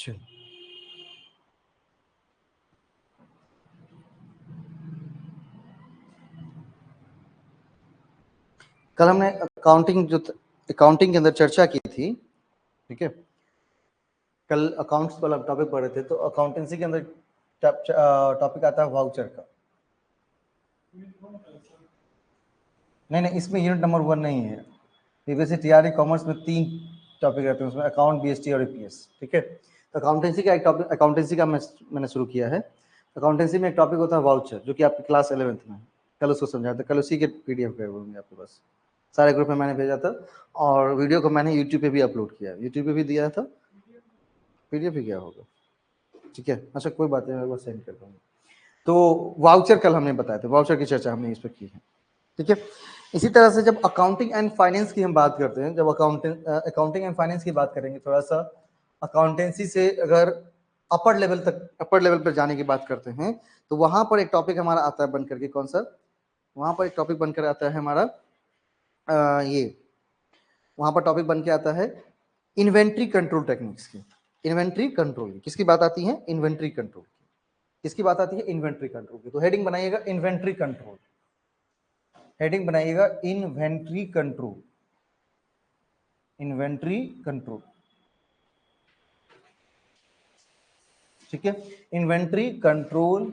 चलो कल हमने अकाउंटिंग के अंदर चर्चा की थी, ठीक है। कल अकाउंट्स वाला टॉपिक पढ़ रहे थे, तो अकाउंटेंसी के अंदर टॉपिक आता है वाउचर का। नहीं, इसमें यूनिट नंबर 1 नहीं है। पीवीसी टीआरई कॉमर्स में 3 टॉपिक रहते हैं, उसमें अकाउंट, बीएसटी और ईपीएस, ठीक है। तो अकाउंटेंसी का एक टॉपिक, अकाउंटेंसी का मैंने शुरू किया है। अकाउंटेंसी में एक टॉपिक होता है वाउचर, जो कि आपकी क्लास 11th में कल उसको समझाया था। कल उसी के पीडीएफ गए होंगे आपके पास, सारे ग्रुप में मैंने भेजा था, और वीडियो को मैंने यूट्यूब पे भी अपलोड किया, यूट्यूब पे भी दिया था, पीडीएफ भी गया होगा, ठीक है। अच्छा कोई बात नहीं, मैं वो सेंड कर दूंगा। तो वाउचर कल हमने बताया था, वाउचर की चर्चा हमने इस पर की है, ठीक है। इसी तरह से जब अकाउंटिंग एंड फाइनेंस की हम बात करते हैं, जब अकाउंटिंग एंड फाइनेंस की बात करेंगे, थोड़ा सा अकाउंटेंसी से अगर अपर लेवल पर जाने की बात करते हैं, तो वहां पर एक टॉपिक हमारा आता है बनकर के, कौन सा, वहां पर एक टॉपिक बनकर आता है हमारा वहां पर टॉपिक बन के आता है इन्वेंट्री कंट्रोल टेक्निक्स की। इन्वेंट्री कंट्रोल किसकी बात आती है? इन्वेंट्री कंट्रोल किसकी बात आती है? इन्वेंट्री कंट्रोल की। तो हेडिंग बनाइएगा इन्वेंट्री कंट्रोल, हेडिंग बनाइएगा इन्वेंट्री कंट्रोल, इन्वेंट्री कंट्रोल, ठीक है। इन्वेंट्री कंट्रोल,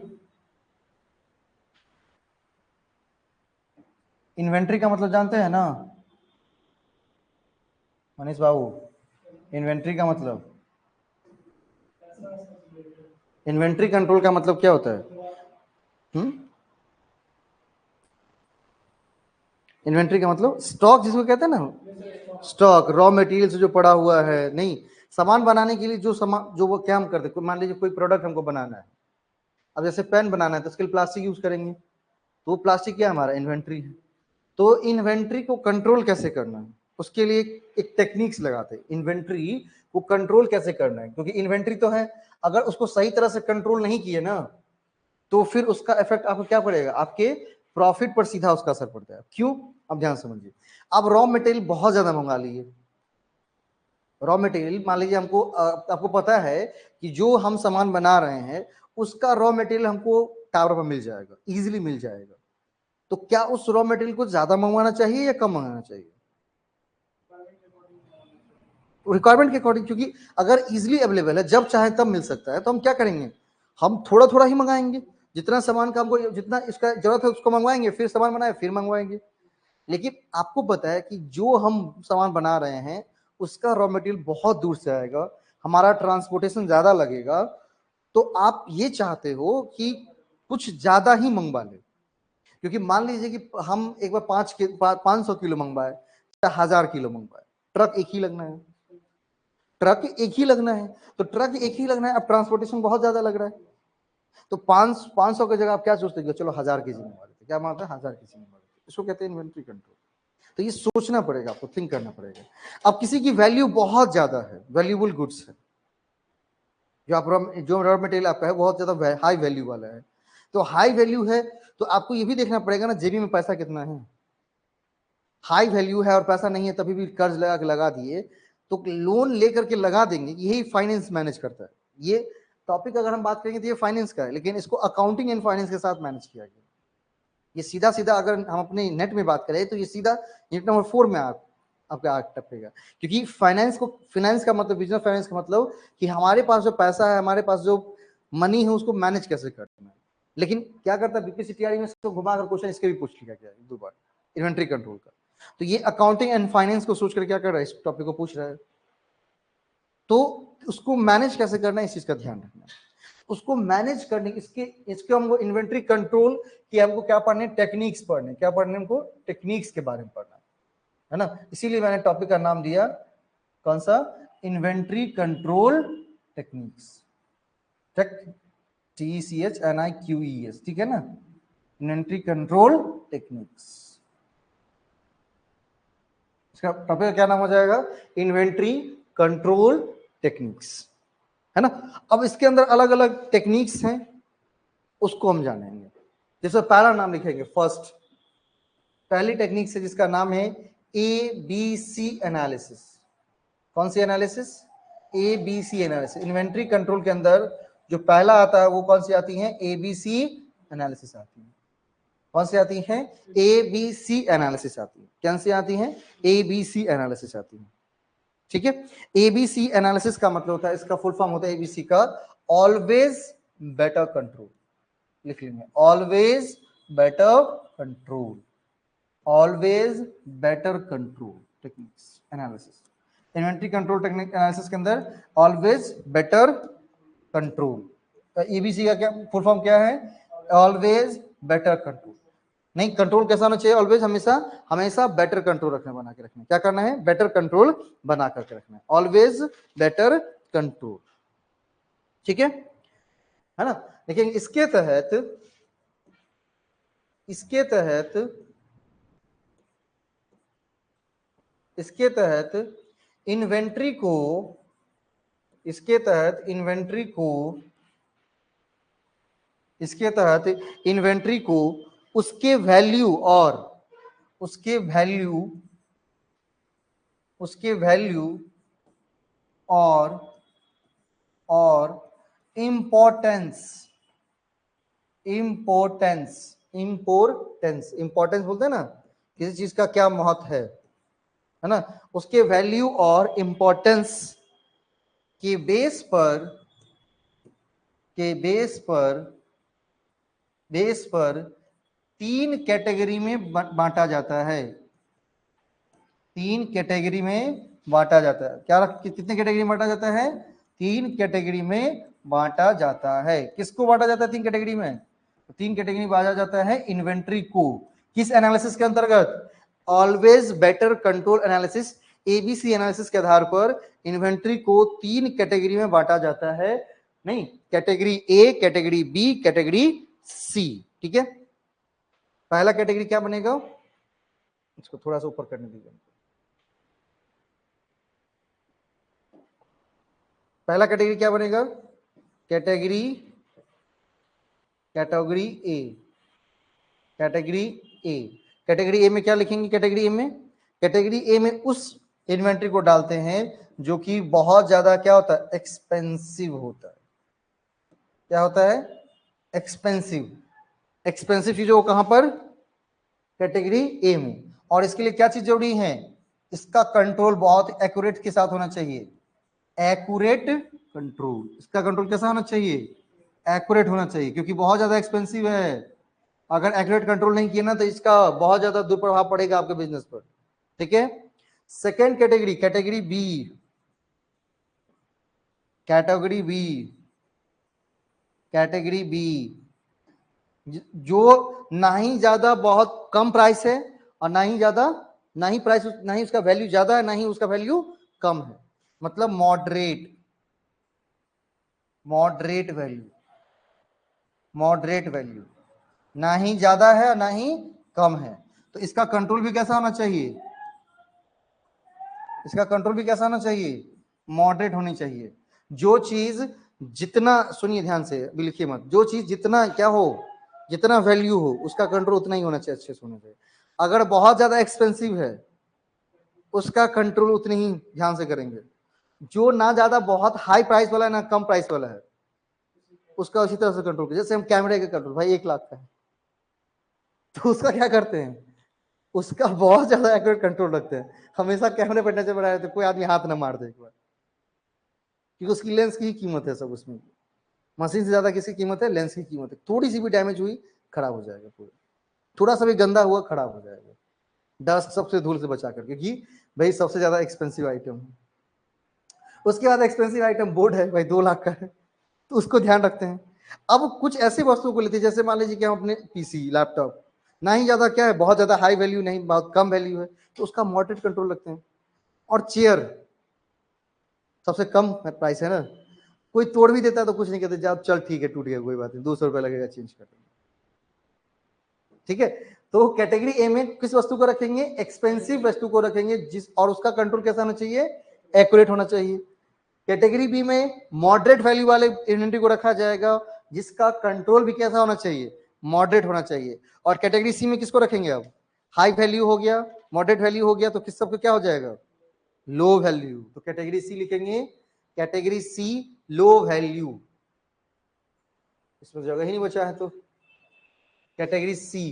इन्वेंट्री का मतलब जानते हैं ना मनीष बाबू? इन्वेंट्री का मतलब, इन्वेंट्री कंट्रोल का मतलब क्या होता है? इन्वेंट्री का मतलब स्टॉक, जिसको कहते हैं ना, स्टॉक, रॉ मटेरियल जो पड़ा हुआ है, नहीं, सामान बनाने के लिए जो सामान, जो वो क्या हम करते हैं, मान लीजिए कोई प्रोडक्ट हमको बनाना है, अब जैसे पेन बनाना है तो उसके लिए प्लास्टिक यूज करेंगे, तो वो प्लास्टिक क्या हमारा इन्वेंट्री है। तो इन्वेंट्री को कंट्रोल कैसे करना है, उसके लिए एक टेक्निक्स लगाते हैं, इन्वेंट्री को कंट्रोल कैसे करना है, क्योंकि इन्वेंट्री तो है, अगर उसको सही तरह से कंट्रोल नहीं किए ना, तो फिर उसका इफेक्ट आपको क्या पड़ेगा? आपके प्रॉफिट पर सीधा उसका असर पड़ता है। क्यों? अब ध्यान समझिए। अब रॉ मटेरियल बहुत ज्यादा मंगा लिए, रॉ मटेरियल मान लीजिए हमको, आपको पता है कि जो हम सामान बना रहे हैं उसका रॉ मटेरियल हमको टावर पर मिल जाएगा, इजीली मिल जाएगा, तो क्या उस रॉ मटेरियल को ज्यादा मंगवाना चाहिए या कम मंगाना चाहिए? रिक्वायरमेंट के अकॉर्डिंग, क्योंकि अगर इजीली अवेलेबल है, जब चाहे तब मिल सकता है, तो हम क्या करेंगे? हम थोड़ा थोड़ा ही मंगाएंगे, जितना सामान का हमको, जितना इसका जरूरत है उसको मंगवाएंगे, फिर सामान बनाए फिर मंगवाएंगे। लेकिन आपको पता है कि जो हम सामान बना रहे हैं उसका रॉ मटेरियल बहुत दूर से आएगा, हमारा ट्रांसपोर्टेशन ज्यादा लगेगा, तो आप ये चाहते हो कि कुछ ज्यादा ही मंगवा ले, क्योंकि मान लीजिए कि हम एक बार 500 किलो मंगवाए, 1000 किलो मंगवाए, ट्रक एक ही लगना है, ट्रक एक ही लगना है, तो ट्रक एक ही लगना है, अब ट्रांसपोर्टेशन बहुत ज्यादा लग रहा है, तो 500 की जगह आप क्या सोचते हैं? चलो 1000 केजी मंगवा लेते, क्या मानते हैं? 1000 केजी मंगवा लेते, इसको कहते हैं इन्वेंट्री कंट्रोल। तो ये सोचना पड़ेगा आपको, थिंक करना पड़ेगा। अब किसी की वैल्यू बहुत ज्यादा है, वैल्यूबल गुड्स है, जो रॉ मटेरियल आपका है बहुत ज्यादा हाई वैल्यू वाला है, तो हाई वैल्यू है, तो आपको ये भी देखना पड़ेगा ना जेबी में पैसा कितना है। हाई वैल्यू है और पैसा नहीं है, तभी भी कर्ज लगा के लगा दिए, तो लोन लेकर के लगा देंगे, यही फाइनेंस मैनेज करता है। ये टॉपिक अगर हम बात करेंगे तो ये फाइनेंस का है, लेकिन इसको अकाउंटिंग एंड फाइनेंस के साथ मैनेज किया गया। ये सीधा सीधा अगर हम अपने नेट में बात करें तो ये सीधा यूनिट नंबर 4 में आपका आग टपेगा, क्योंकि फाइनेंस का मतलब, बिजनेस फाइनेंस का मतलब कि हमारे पास जो पैसा है, हमारे पास जो मनी है, उसको मैनेज कैसे करना है। लेकिन क्या करता है बीपीसीटीआरई में, इसको घुमा कर क्वेश्चन इसके भी पूछ लिया गया है 2 बार, इन्वेंट्री कंट्रोल का। तो ये अकाउंटिंग एंड फाइनेंस को सोच कर क्या कर रहा है, इस टॉपिक को पूछ रहा है, तो उसको मैनेज कैसे करना है, इस चीज का ध्यान रखना है। उसको मैनेज करने इसके हमको इन्वेंट्री कंट्रोल की हमको क्या पढ़ने, टेक्निक्स पढ़ने, क्या पढ़ने हमको? टेक्निक्स के बारे में पढ़ना है ना। इसीलिए मैंने टॉपिक का नाम दिया कौन सा? इन्वेंट्री कंट्रोल टेक्निक्स, TECHNIQUES, ठीक है ना, इन्वेंट्री कंट्रोल टेक्निक्स। इसका टॉपिक का क्या नाम हो जाएगा? इन्वेंट्री कंट्रोल टेक्निक्स, है ना। अब इसके अंदर अलग अलग टेक्निक्स हैं, उसको हम जानेंगे। जैसे पहला नाम लिखेंगे, फर्स्ट, पहली टेक्निक है जिसका नाम है ABC एनालिसिस। कौन सी analysis? ABC analysis. Inventory control के अंदर जो पहला आता है वो कौन सी आती है? ABC एनालिसिस आती है। कौन सी आती है? ABC एनालिसिस आती है। कौन सी आती है? ABC एनालिसिस आती है। ठीक है, ABC एनालिसिस का मतलब होता है, इसका फुल फॉर्म होता है ABC का ऑलवेज बेटर कंट्रोल। लिख लेंगे, always better control, always better control techniques analysis. Inventory control technique analysis के अंदर ऑलवेज बेटर कंट्रोल। एबीसी का क्या फुल फॉर्म क्या है? Always better control. नहीं, कंट्रोल कैसा होना चाहिए? ऑलवेज, हमेशा हमेशा बेटर कंट्रोल रखना, बना के रखना। क्या करना है? बेटर कंट्रोल बना करके रखना है, ऑलवेज बेटर कंट्रोल। ठीक है ना? लेकिन इसके तहत इन्वेंट्री को उसके वैल्यू और इम्पोर्टेंस बोलते हैं ना, किसी चीज का क्या महत्व है ना, उसके वैल्यू और इम्पोर्टेंस के बेस पर 3 कैटेगरी में बांटा जाता है। 3 कैटेगरी में बांटा जाता है। क्या, कितने कैटेगरी में बांटा जाता है? 3 कैटेगरी में बांटा जाता है। किसको बांटा जाता है 3 कैटेगरी में? 3 कैटेगरी में बांटा जाता है इन्वेंट्री को। किस एनालिसिस के अंतर्गत? Always better control analysis, ABC analysis के आधार पर इन्वेंट्री को 3 कैटेगरी में बांटा जाता है। नहीं, category A, category B, category C. ठीक है, पहला कैटेगरी क्या बनेगा? इसको थोड़ा सा ऊपर करने दीजिए। पहला कैटेगरी क्या बनेगा? Category A. कैटेगरी ए में क्या लिखेंगे? कैटेगरी ए में उस इन्वेंट्री को डालते हैं जो कि बहुत ज्यादा क्या होता है? एक्सपेंसिव होता है। क्या होता है? एक्सपेंसिव चीजों को कहां पर? कैटेगरी ए में। और इसके लिए क्या चीज जरूरी है? इसका कंट्रोल बहुत एक्यूरेट के साथ होना चाहिए। एक्यूरेट कंट्रोल, इसका कंट्रोल कैसा होना चाहिए? एक्यूरेट होना चाहिए, क्योंकि बहुत ज्यादा एक्सपेंसिव है। अगर एक्यूरेट कंट्रोल नहीं किया ना तो इसका बहुत ज्यादा दुष्प्रभाव पड़ेगा आपके बिजनेस पर। ठीक है, सेकेंड कैटेगरी, कैटेगरी बी, जो ना ही ज्यादा बहुत कम प्राइस है और ना ही उसका वैल्यू ज्यादा है, ना ही उसका वैल्यू कम है। मतलब मॉडरेट वैल्यू, ना ही ज्यादा है और ना ही कम है। तो इसका कंट्रोल भी कैसा होना चाहिए? मॉडरेट होनी चाहिए। जो चीज जितना, सुनिए ध्यान से, अभी लिखिए मत, जो चीज जितना क्या हो, जितना वैल्यू हो, उसका कंट्रोल उतना ही होना चाहिए, अच्छे से होना चाहिए। अगर बहुत ज्यादा एक्सपेंसिव है, उसका कंट्रोल उतनी ही ध्यान से करेंगे। जो ना ज्यादा बहुत हाई प्राइस वाला है, ना कम प्राइस वाला है, उसका उसी तरह से कंट्रोल करें। जैसे हम कैमरे का कंट्रोल, भाई 1 लाख का है, तो उसका क्या करते हैं? उसका बहुत ज्यादा एक्यूरेट कंट्रोल रखते हैं। हमेशा कैमरे पर नजर बढ़ाए रहते, कोई आदमी हाथ ना मार दे एक बार, क्योंकि उसकी लेंस की कीमत है सब उसमें। मशीन से ज्यादा किसकी कीमत है? लेंस की कीमत है। थोड़ी सी भी डैमेज हुई, खराब हो जाएगा पूरा। थोड़ा सा भी गंदा हुआ, खराब हो जाएगा। डस्ट सबसे, धूल से बचा कर, क्योंकि भाई सबसे ज्यादा एक्सपेंसिव आइटम है। उसके बाद एक्सपेंसिव आइटम बोर्ड है, भाई 2 लाख का है, तो उसको ध्यान रखते हैं। अब कुछ ऐसी वस्तुओं को लेते हैं, जैसे मान लीजिए कि हम अपने पीसी, लैपटॉप, ना ही ज्यादा क्या है, बहुत ज्यादा हाई वैल्यू नहीं, बहुत कम वैल्यू है, तो उसका मॉडरेट कंट्रोल रखते हैं। और चेयर सबसे कम प्राइस है ना, कोई तोड़ भी देता है तो कुछ नहीं कहते, जब चल ठीक है, टूट गया, कोई बात नहीं, 200 रुपया लगेगा, चेंज कर देंगे। ठीक है, तो कैटेगरी ए में किस वस्तु को रखेंगे? एक्सपेंसिव वस्तु को रखेंगे, और उसका कंट्रोल कैसा होना चाहिए? एक्यूरेट होना चाहिए। कैटेगरी बी में मॉडरेट वैल्यू वाले इन्वेंट्री को रखा जाएगा, जिसका कंट्रोल भी कैसा होना चाहिए? मॉडरेट होना चाहिए। और कैटेगरी सी में किसको रखेंगे? अब हाई वैल्यू हो गया, मॉडरेट वैल्यू हो गया, तो किस सबको क्या हो जाएगा? Low value. तो कैटेगरी सी लिखेंगे, कैटेगरी सी लो वैल्यू, इसमें जगह ही नहीं बचा है, तो कैटेगरी सी,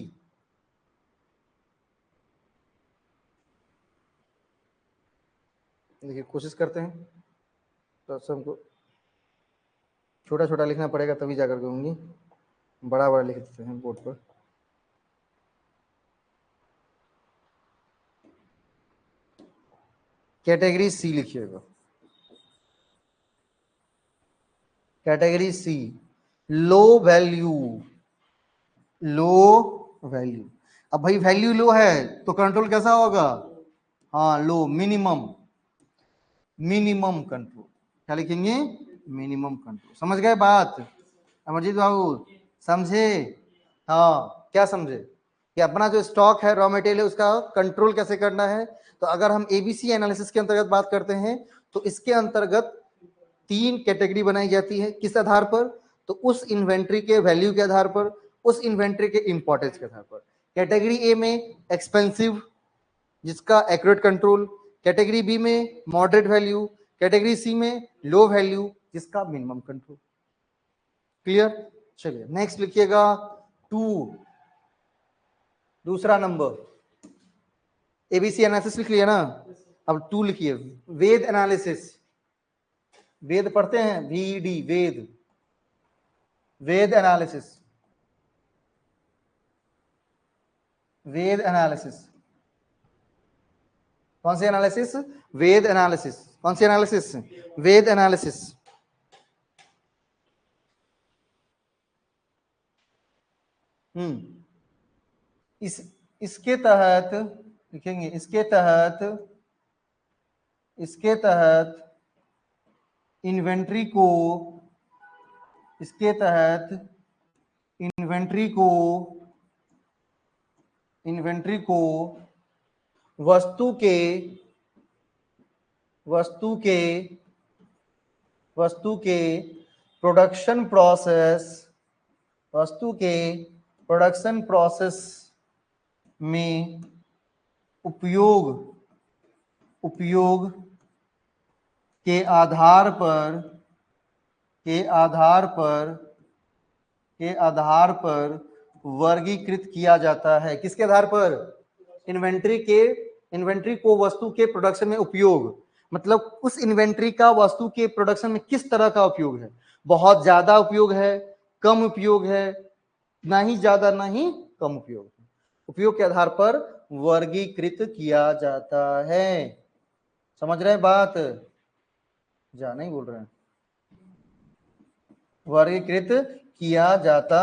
देखिए कोशिश करते हैं, तो हमको छोटा छोटा लिखना पड़ेगा तभी जाकर के होंगी, बड़ा बड़ा लिख देते हैं बोर्ड पर। कैटेगरी सी लिखिएगा, category C low value, low value. अब भाई वैल्यू लो है तो कंट्रोल कैसा होगा, हाँ लो, मिनिमम, मिनिमम कंट्रोल, क्या लिखेंगे, मिनिमम कंट्रोल। समझ गए बात अमरजीत बाबू, समझे, हाँ क्या समझे कि अपना जो स्टॉक है, रॉ मटेरियल है, उसका कंट्रोल कैसे करना है। तो अगर हम एबीसी एनालिसिस के अंतर्गत बात करते हैं तो इसके अंतर्गत 3 कैटेगरी बनाई जाती है, किस आधार पर, तो उस इन्वेंट्री के वैल्यू के आधार पर, उस इन्वेंट्री के इंपॉर्टेंस के आधार पर। कैटेगरी ए में एक्सपेंसिव, जिसका एक्यूरेट कंट्रोल, कैटेगरी बी में मॉडरेट वैल्यू, कैटेगरी सी में लो वैल्यू, जिसका मिनिमम कंट्रोल। क्लियर, चलिए नेक्स्ट लिखिएगा 2, दूसरा नंबर, एबीसी एनालिसिस लिख लिया ना, अब 2 लिखिए, वेद एनालिसिस। वेद पढ़ते हैं, VED, वेद, वेद एनालिसिस, वेद एनालिसिस, कौन सी एनालिसिस, वेद एनालिसिस, कौन सी एनालिसिस, वेद एनालिसिस। इसके तहत लिखेंगे, इसके तहत इन्वेंट्री को, इसके तहत इन्वेंट्री को वस्तु के प्रोडक्शन प्रोसेस में उपयोग के आधार पर वर्गीकृत किया जाता है। किसके आधार पर, इन्वेंट्री को वस्तु के प्रोडक्शन में उपयोग, मतलब उस इन्वेंट्री का वस्तु के प्रोडक्शन में किस तरह का उपयोग है, बहुत ज्यादा उपयोग है, कम उपयोग है, ना ही ज्यादा ना ही कम उपयोग के आधार पर वर्गीकृत किया जाता है। समझ रहे हैं बात, जा नहीं बोल रहे हैं, वर्गीकृत किया जाता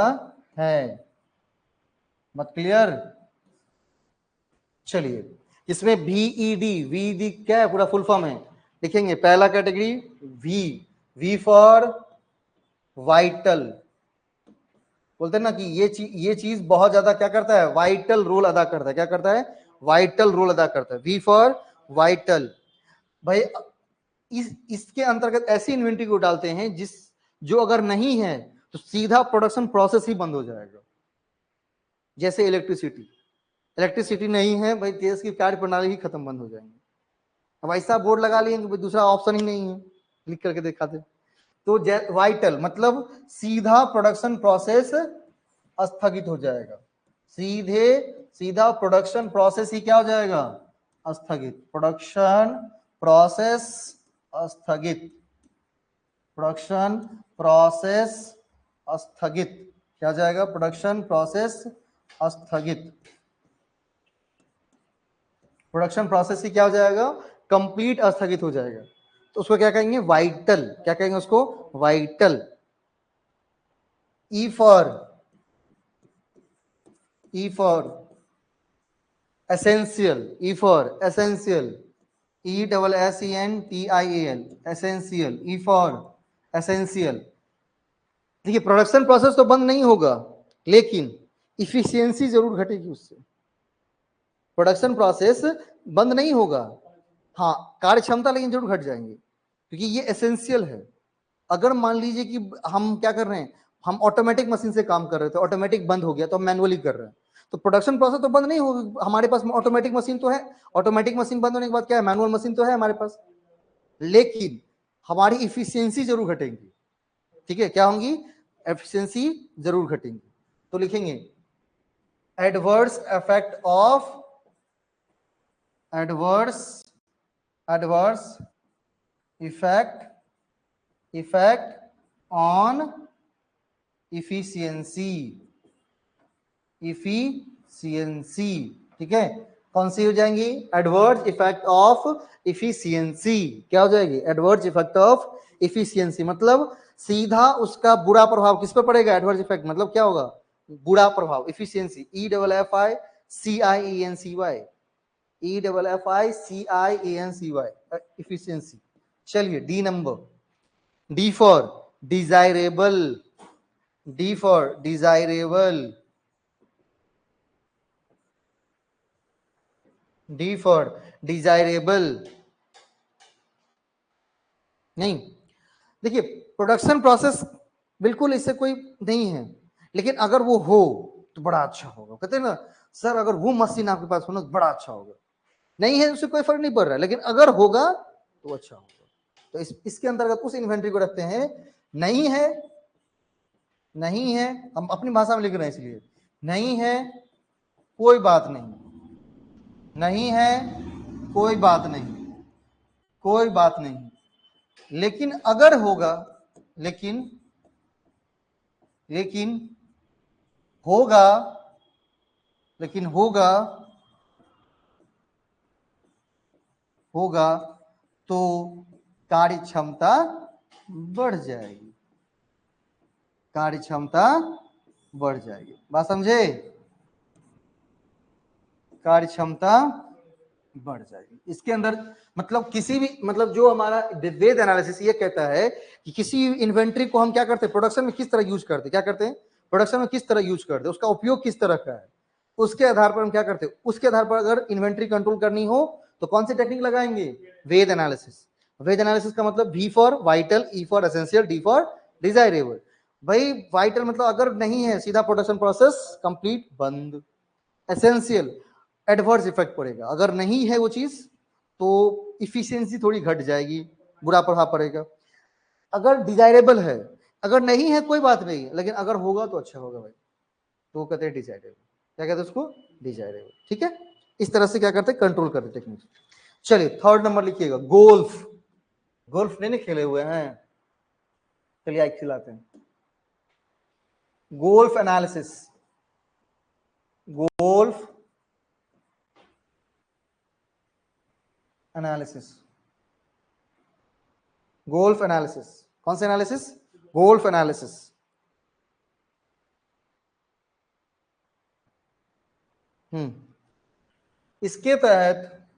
है, मत क्लियर। चलिए इसमें VED क्या है, पूरा फुल फॉर्म है, लिखेंगे पहला कैटेगरी V फॉर वाइटल, बोलते हैं ना कि ये चीज बहुत ज्यादा क्या करता है, वाइटल रोल अदा करता है, क्या करता है, वाइटल रोल अदा करता है, V फॉर वाइटल। भाई इसके अंतर्गत ऐसी इन्वेंट्री को डालते हैं जो अगर नहीं है तो सीधा प्रोडक्शन प्रोसेस ही बंद हो जाएगा। जैसे इलेक्ट्रिसिटी नहीं है भाई, देश की कार्य प्रणाली ही खत्म, बंद हो जाएंगे। अब ऐसा बोर्ड लगा लिए दूसरा ऑप्शन ही नहीं है, लिख करके दिखा दे। तो वाइटल मतलब सीधा प्रोडक्शन प्रोसेस स्थगित हो जाएगा, सीधा प्रोडक्शन प्रोसेस ही क्या हो जाएगा, स्थगित, प्रोडक्शन प्रोसेस स्थगित, प्रोडक्शन प्रोसेस स्थगित, क्या जाएगा, प्रोडक्शन प्रोसेस स्थगित, प्रोडक्शन प्रोसेस ही क्या हो जाएगा, कंप्लीट स्थगित हो जाएगा। तो उसको क्या कहेंगे, वाइटल, क्या कहेंगे उसको, vital. E for essential, ESSENTIAL, essential, E for essential. देखिए प्रोडक्शन प्रोसेस तो बंद नहीं होगा, लेकिन इफिशियंसी जरूर घटेगी उससे। प्रोडक्शन प्रोसेस बंद नहीं होगा, हाँ कार्य क्षमता लेकिन जरूर घट जाएंगे, क्योंकि ये एसेंशियल है। अगर मान लीजिए कि हम क्या कर रहे हैं, हम ऑटोमेटिक मशीन से काम कर रहे थे, ऑटोमेटिक बंद हो गया तो हम मैनुअली कर रहे हैं, तो प्रोडक्शन प्रोसेस तो बंद नहीं होगी, हमारे पास ऑटोमेटिक मशीन तो है, ऑटोमेटिक मशीन बंद होने के बाद क्या है, मैनुअल मशीन तो है हमारे पास। लेकिन हमारी इफिशियंसी जरूर घटेंगी, ठीक है, क्या होंगी, एफिशिएंसी जरूर घटेंगी। तो लिखेंगे adverse effect of adverse effect on efficiency, ठीक है, कौन सी हो जाएंगी, एडवर्स इफेक्ट ऑफ इफिशियंसी, क्या हो जाएगी, एडवर्स इफेक्ट ऑफ इफिशियंसी, मतलब सीधा उसका बुरा प्रभाव किस पे पड़ेगा, एडवर्स इफेक्ट मतलब क्या होगा, बुरा प्रभाव, इफिशियंसी, EFFICIENCY, EFFICIENCY, इफिशियंसी। चलिए D number, D for desirable, D for desirable, D for desirable, नहीं, देखिए प्रोडक्शन प्रोसेस बिल्कुल इससे कोई नहीं है, लेकिन अगर वो हो तो बड़ा अच्छा होगा, कहते हैं ना सर अगर वो मशीन आपके पास हो ना तो बड़ा अच्छा होगा, नहीं है उससे कोई फर्क नहीं पड़ रहा है, लेकिन अगर होगा तो अच्छा होगा। तो इसके अंतर्गत उस इन्वेंट्री को रखते हैं, नहीं है, नहीं है, हम अपनी भाषा में लिख रहे हैं इसलिए, नहीं है कोई बात नहीं, नहीं है कोई बात नहीं, कोई बात नहीं, लेकिन अगर होगा, लेकिन होगा, लेकिन होगा तो कार्य क्षमता बढ़ जाएगी, कार्य क्षमता बढ़ जाएगी, बात समझे, कार्य क्षमता बढ़ जाएगी। इसके अंदर मतलब किसी भी, मतलब जो हमारा वेद एनालिसिस ये कहता है कि किसी इन्वेंट्री को हम क्या करते हैं, प्रोडक्शन में किस तरह यूज करते हैं, क्या करते हैं, प्रोडक्शन में किस तरह यूज करते हैं, उसका उपयोग किस तरह का है, उसके आधार पर हम क्या करते हैं, उसके आधार पर अगर इन्वेंट्री कंट्रोल करनी हो तो कौन सी टेक्निक लगाएंगे, वेद एनालिसिस। वेद एनालिसिस का मतलब V for vital, E for essential, D for desirable. भाई वाइटल मतलब अगर नहीं है सीधा प्रोडक्शन प्रोसेस कंप्लीट बंद, एसेंशियल एडवर्स इफेक्ट पड़ेगा, अगर नहीं है वो चीज तो इफिशियंसी थोड़ी घट जाएगी, बुरा प्रभाव पड़ेगा, अगर डिजायरेबल है, अगर नहीं है कोई बात नहीं, लेकिन अगर होगा तो अच्छा होगा भाई, तो कहते हैं डिजायरेबल, क्या कहते हैं उसको, डिजायरेबल, ठीक है, इस तरह से क्या करते हैं, कंट्रोल करते टेक्निक। चलिए थर्ड नंबर लिखिएगा, गोल्फ, गोल्फ नहीं खेले हुए हैं, चलिए आइए खिलाते हैं, golf analysis, golf analysis, golf analysis, कौन सा एनालिसिस, गोल्फ एनालिसिस। इसके तहत,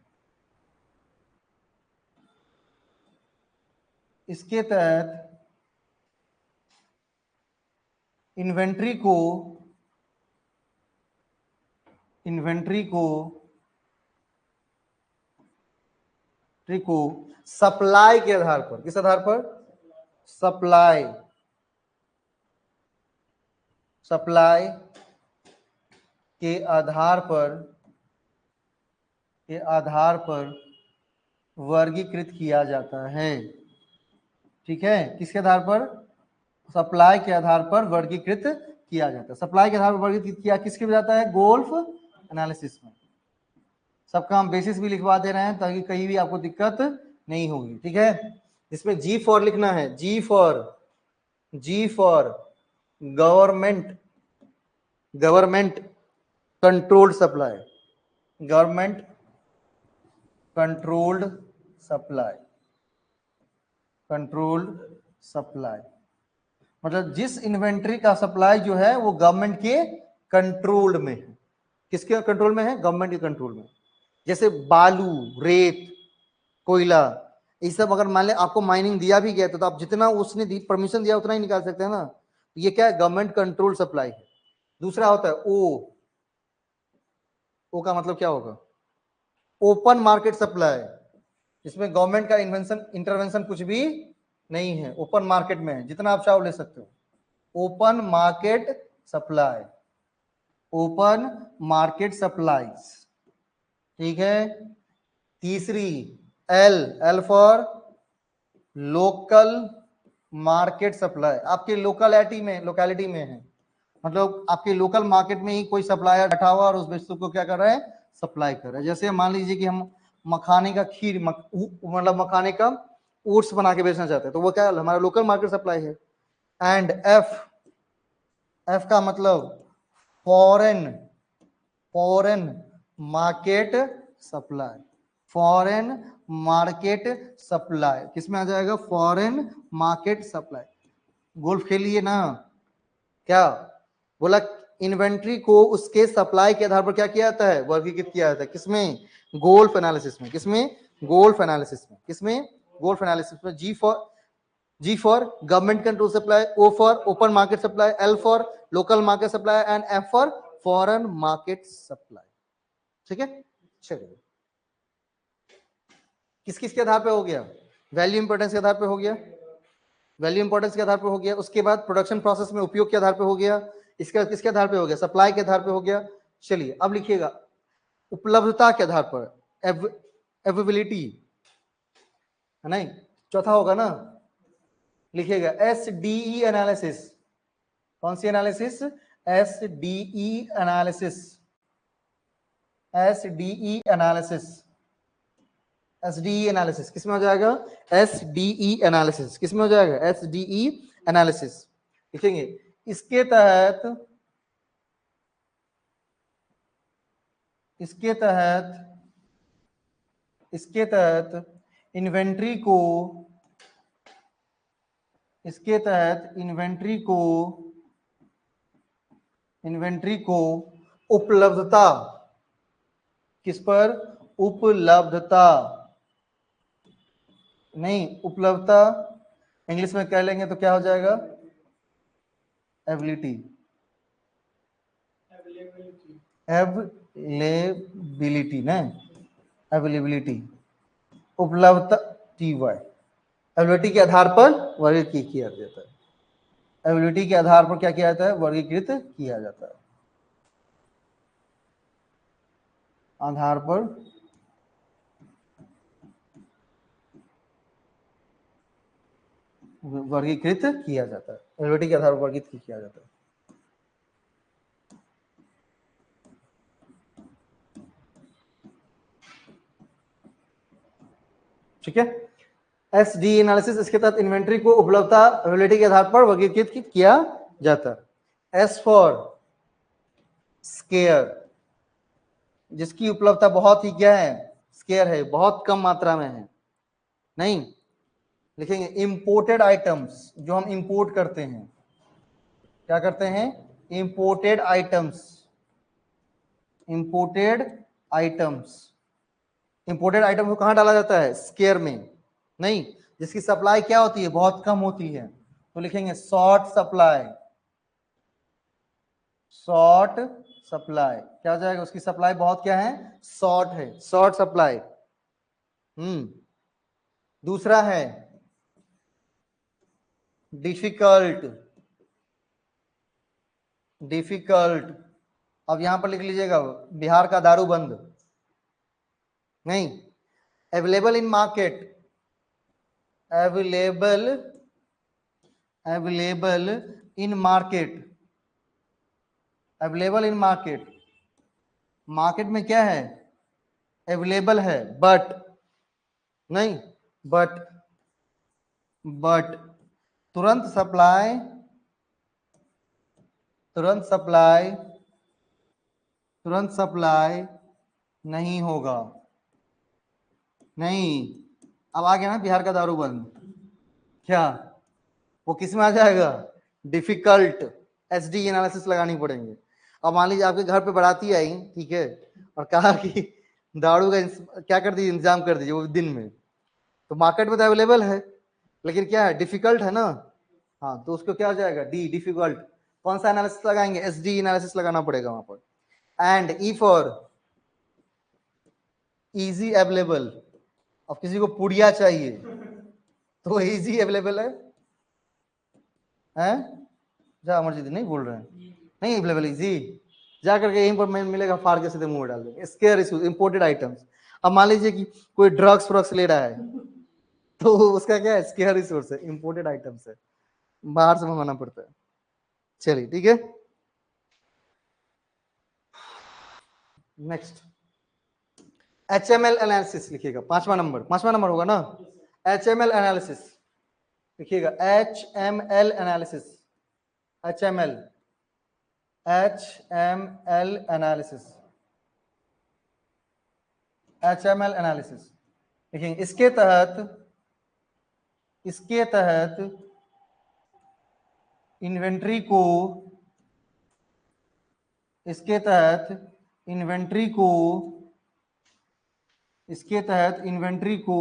इसके तहत इन्वेंट्री को, इन्वेंट्री को सप्लाई के आधार पर, किस आधार पर, सप्लाई, सप्लाई के आधार पर, के आधार पर वर्गीकृत किया जाता है, ठीक है, किसके आधार पर, सप्लाई के आधार पर वर्गीकृत किया जाता है, सप्लाई के आधार पर वर्गीकृत किया किसके में जाता है, गोल्फ एनालिसिस में। सबका हम बेसिस भी लिखवा दे रहे हैं ताकि कहीं भी आपको दिक्कत नहीं होगी, ठीक है, इसमें G फॉर लिखना है, G for government, government controlled supply, government controlled supply, controlled supply मतलब जिस इन्वेंट्री का सप्लाई जो है वो गवर्नमेंट के कंट्रोल्ड में है, किसके कंट्रोल में है, गवर्नमेंट के कंट्रोल में, जैसे बालू, रेत, कोयला, ये सब अगर मान ले आपको माइनिंग दिया भी गया तो आप जितना उसने परमिशन दिया उतना ही निकाल सकते हैं ना, ये क्या है, गवर्नमेंट कंट्रोल सप्लाई है। दूसरा होता है ओ का मतलब क्या होगा, ओपन मार्केट सप्लाई, इसमें गवर्नमेंट का इंटरवेंशन कुछ भी नहीं है, ओपन मार्केट में है, जितना आप चाहो ले सकते हो, open market supply, open market supplies, ठीक है। तीसरी L for local market supply, आपके लोकेलिटी में है, मतलब आपके लोकल मार्केट में ही कोई सप्लायर बैठा हुआ और उस वस्तु को क्या कर रहा है, सप्लाई कर रहा है। जैसे मान लीजिए कि हम मखाने का खीर मतलब मखाने का ओट्स बना के बेचना चाहते हैं, तो वो क्या हमारा लोकल मार्केट सप्लाई है। एंड एफ का मतलब foreign market supply, foreign market supply किसमें आ जाएगा, फॉरेन मार्केट सप्लाई। गोल्फ खेलिए ना, क्या बोला, इन्वेंट्री को उसके सप्लाई के आधार पर क्या किया जाता है, वर्गीकृत किया जाता है। किसमें, गोल्फ एनालिसिस में। किसमें, गोल्फ एनालिसिस में। किसमें, गोल्फ एनालिसिस में। G for government control supply, O for open market supply, L for local market supply and F for foreign market supply। ठीक है, चलिए किस किस के आधार पे हो गया, वैल्यू इंपॉर्टेंस के आधार पे हो गया, वैल्यू इंपॉर्टेंस के आधार पे हो गया। उसके बाद प्रोडक्शन प्रोसेस में उपयोग के आधार पे हो गया, इसका किसके आधार पे हो गया, सप्लाई के आधार पे हो गया। चलिए अब लिखिएगा उपलब्धता के आधार पर, अवेलेबिलिटी है नहीं, चौथा होगा ना, लिखिएगा SDE एनालिसिस। कौन सी analysis, SDE analysis, SDE analysis, SDE analysis किसमें हो जाएगा, SDE एनालिसिस किसमें हो जाएगा, SDE एनालिसिस लिखेंगे। इसके तहत इन्वेंट्री को, इसके तहत इन्वेंट्री को उपलब्धता, किस पर, उपलब्धता नहीं, उपलब्धता इंग्लिश में कह लेंगे तो क्या हो जाएगा, एबिलिटी, अवेलेबिलिटी ना, अवेलेबिलिटी, उपलब्धता TY, एबिलिटी के आधार पर वर्गीकृत किया जाता है, एबिलिटी के आधार पर क्या किया जाता है, वर्गीकृत किया जाता है, आधार पर वर्गीकृत किया जाता है, एबिलिटी के आधार पर वर्गीकृत किया जाता है। ठीक है, SD एनालिसिस, इसके तहत इन्वेंट्री को उपलब्धता अवेलेबिलिटी के आधार पर वर्गीकृत किया जाता है। S फॉर स्केयर, जिसकी उपलब्धता बहुत ही क्या है, स्केयर है, बहुत कम मात्रा में है। नहीं, लिखेंगे इंपोर्टेड आइटम्स, जो हम इंपोर्ट करते हैं, क्या करते हैं, imported items, imported items, imported item को कहां डाला जाता है, स्केयर में। नहीं, जिसकी सप्लाई क्या होती है, बहुत कम होती है, तो लिखेंगे शॉर्ट सप्लाई, शॉर्ट सप्लाई क्या हो जाएगा, उसकी सप्लाई बहुत क्या है, शॉर्ट है, शॉर्ट सप्लाई। दूसरा है डिफिकल्ट, डिफिकल्ट, अब यहां पर लिख लीजिएगा बिहार का दारू बंद, नहीं, available in market, available in market, available in market, market में क्या है, अवेलेबल है, बट नहीं, बट तुरंत सप्लाई, तुरंत सप्लाई नहीं होगा। नहीं, अब आ गया ना बिहार का दारू बंद, क्या वो किस में आ जाएगा, डिफिकल्ट, SD एनालिसिस लगानी पड़ेंगे। अब मान लीजिए आपके घर पे बाराती आई, ठीक है, और कहा कि दारू का क्या कर दीजिए, इंतजाम कर दीजिए वो दिन में, तो मार्केट में तो अवेलेबल है, लेकिन क्या है, डिफिकल्ट है ना, हाँ, तो उसको क्या हो जाएगा, D डिफिकल्ट। कौन सा एनालिसिस लगाएंगे, SD एनालिसिस लगाना पड़ेगा वहां पर। And E for easy available, अब किसी को पुड़िया चाहिए तो इजी अवेलेबल है, जा अमरजीत नहीं बोल रहे हैं, नहीं अवेलेबल, इजी जा करके यहीं पर मिलेगा, फाड़ के सीधे मुंह में डाल देंगे। स्केयर इशूज, इंपोर्टेड आइटम्स, अब मान लीजिए कि कोई ड्रग्स ले रहा है, तो उसका क्या है, स्केयर रिसोर्स है, इंपोर्टेड आइटम्स है, बाहर से मंगाना पड़ता है। चलिए ठीक है, नेक्स्ट HML एनालिसिस लिखिएगा, पांचवा नंबर होगा ना, HML एनालिसिस लिखिएगा, HML analysis, HML analysis, HML analysis देखिए, इसके तहत इन्वेंट्री को, इसके तहत इन्वेंट्री को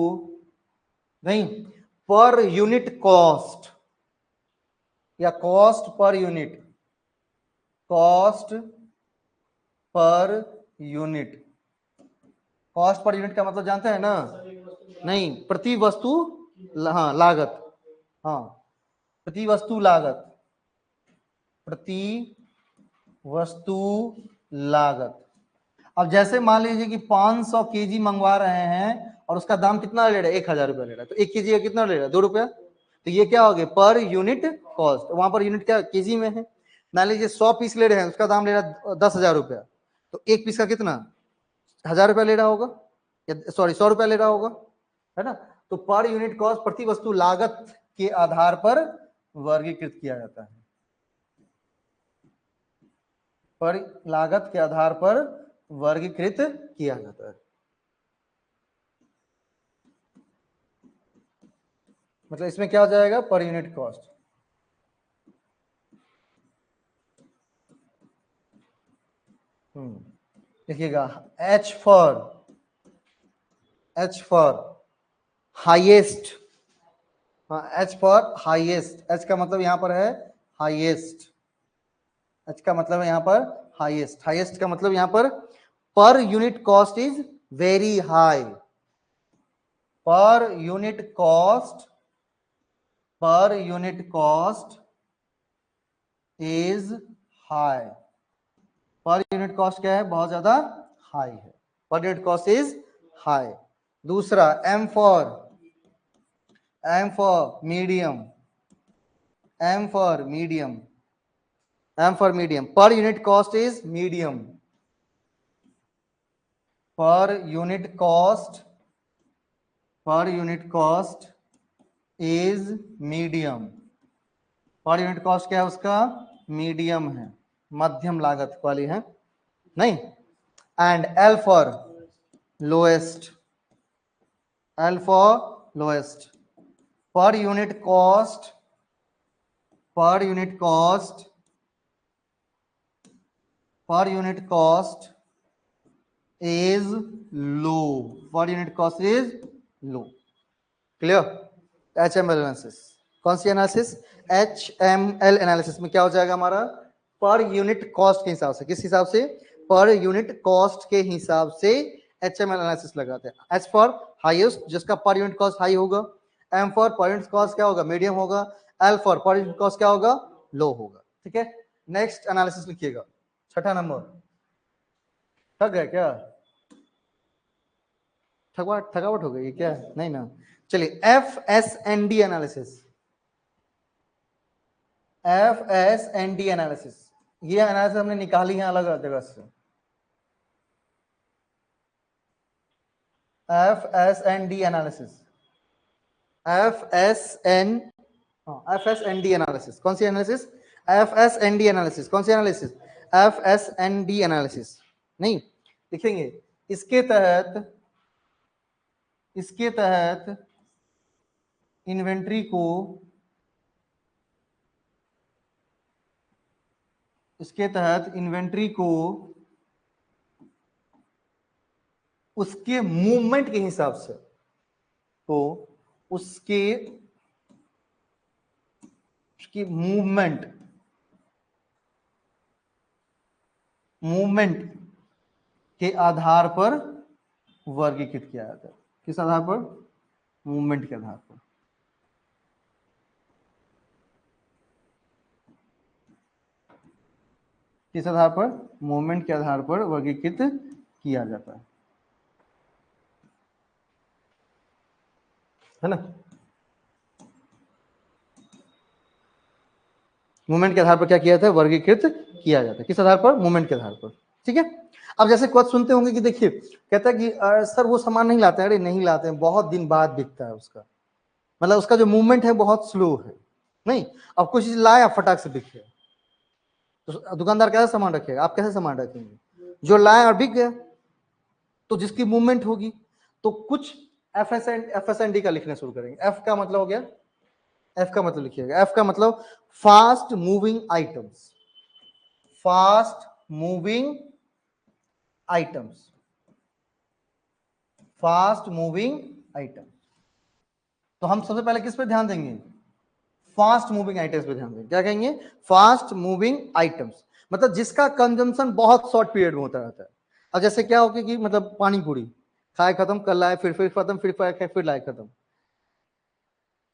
नहीं, पर यूनिट कॉस्ट या कॉस्ट पर यूनिट का मतलब जानते हैं ना, नहीं, प्रति वस्तु, हाँ लागत, हाँ प्रति वस्तु लागत। अब जैसे मान लीजिए कि 500 केजी मंगवा रहे हैं और उसका दाम कितना ले रहा है, 1000 रुपया ले रहा है, तो 1 केजी का कितना ले रहा है, 2 रुपया, तो ये क्या हो गया, पर यूनिट कॉस्ट। वहां पर यूनिट क्या केजी में है, मान लीजिए 100 पीस ले रहे हैं, उसका दाम ले रहा है 10,000 रुपया, तो एक पीस का कितना 1000 रुपया ले रहा होगा, या सॉरी 100 रुपया ले रहा होगा, है ना। तो पर यूनिट कॉस्ट प्रति वस्तु लागत के आधार पर वर्गीकृत किया जाता है, पर लागत के आधार पर वर्गीकृत किया जाता है, मतलब इसमें क्या हो जाएगा, पर यूनिट कॉस्ट। देखिएगा, H फॉर हाईएस्ट, हाँ H फॉर हाईएस्ट, H का मतलब यहां पर है हाईएस्ट, H का मतलब है यहां पर हाईएस्ट, हाईएस्ट का मतलब यहां per unit cost is very high, per unit cost is high, per unit cost क्या है, बहुत ज्यादा हाई है, per unit cost is high. दूसरा M for medium, per unit cost is medium, per unit cost is medium, per unit cost क्या है उसका, medium है, मध्यम लागत वाली है, नहीं। And L for lowest, per unit cost is low, clear. HML analysis, कौन सी एनालिसिस, HML एनालिसिस में क्या हो जाएगा हमारा, पर यूनिट कॉस्ट के हिसाब से, किस हिसाब से, पर यूनिट कॉस्ट के हिसाब से HML एनालिसिस लगाते हैं। H फॉर हाईएस्ट, जिसका पर यूनिट कॉस्ट हाई होगा, M for per unit cost क्या होगा, मीडियम होगा, L for per unit cost क्या होगा, लो होगा, ठीक है। नेक्स्ट एनालिसिस लिखिएगा, 6ठा नंबर, थक गए क्या, थकावट हो गई क्या, नहीं ना। चलिए FSND एनालिसिस, ये एनालिसिस हमने निकाली है अलग अलग जगह से। FSND एनालिसिस, FSND एनालिसिस, कौन सी एनालिसिस, FSND एनालिसिस, कौन सी एनालिसिस, FSND एनालिसिस, नहीं लिखेंगे, इसके तहत इन्वेंट्री को, उसके मूवमेंट के हिसाब से, तो उसकी मूवमेंट के आधार पर वर्गीकृत किया जाता है, किस आधार पर, मूवमेंट के आधार पर, किस आधार पर, मूवमेंट के आधार पर वर्गीकृत किया जाता है ना। मूवमेंट के आधार पर क्या किया जाता है, वर्गीकृत किया जाता है। किस आधार पर, मूवमेंट के आधार पर, ठीक है। अब जैसे क्वेश्चन सुनते होंगे कि देखिए कहता है कि सर वो सामान नहीं लाते हैं, अरे नहीं लाते हैं, बहुत दिन बाद बिकता है उसका, मतलब उसका जो मूवमेंट है बहुत स्लो है, नहीं अब कुछ चीज लाया फटाक से बिक गया, तो दुकानदार कैसा सामान रखेगा, आप कैसे सामान रखेंगे, जो लाया और बिक गया, तो जिसकी मूवमेंट होगी, तो कुछ FSND का लिखना शुरू करेंगे। एफ का मतलब हो गया, एफ का मतलब लिखिएगा, एफ का मतलब fast moving items, fast moving items, fast moving item. तो हम सबसे पहले किस पे ध्यान देंगे, फास्ट मूविंग आइटम्स पे ध्यान देंगे। क्या कहेंगे, फास्ट मूविंग आइटम्स, मतलब जिसका कंजम्पशन बहुत शॉर्ट पीरियड में होता रहता है। अब जैसे क्या होगा कि मतलब पानी पूरी खाए खत्म, कल लाए फिर खत्म, फिर लाए खत्म।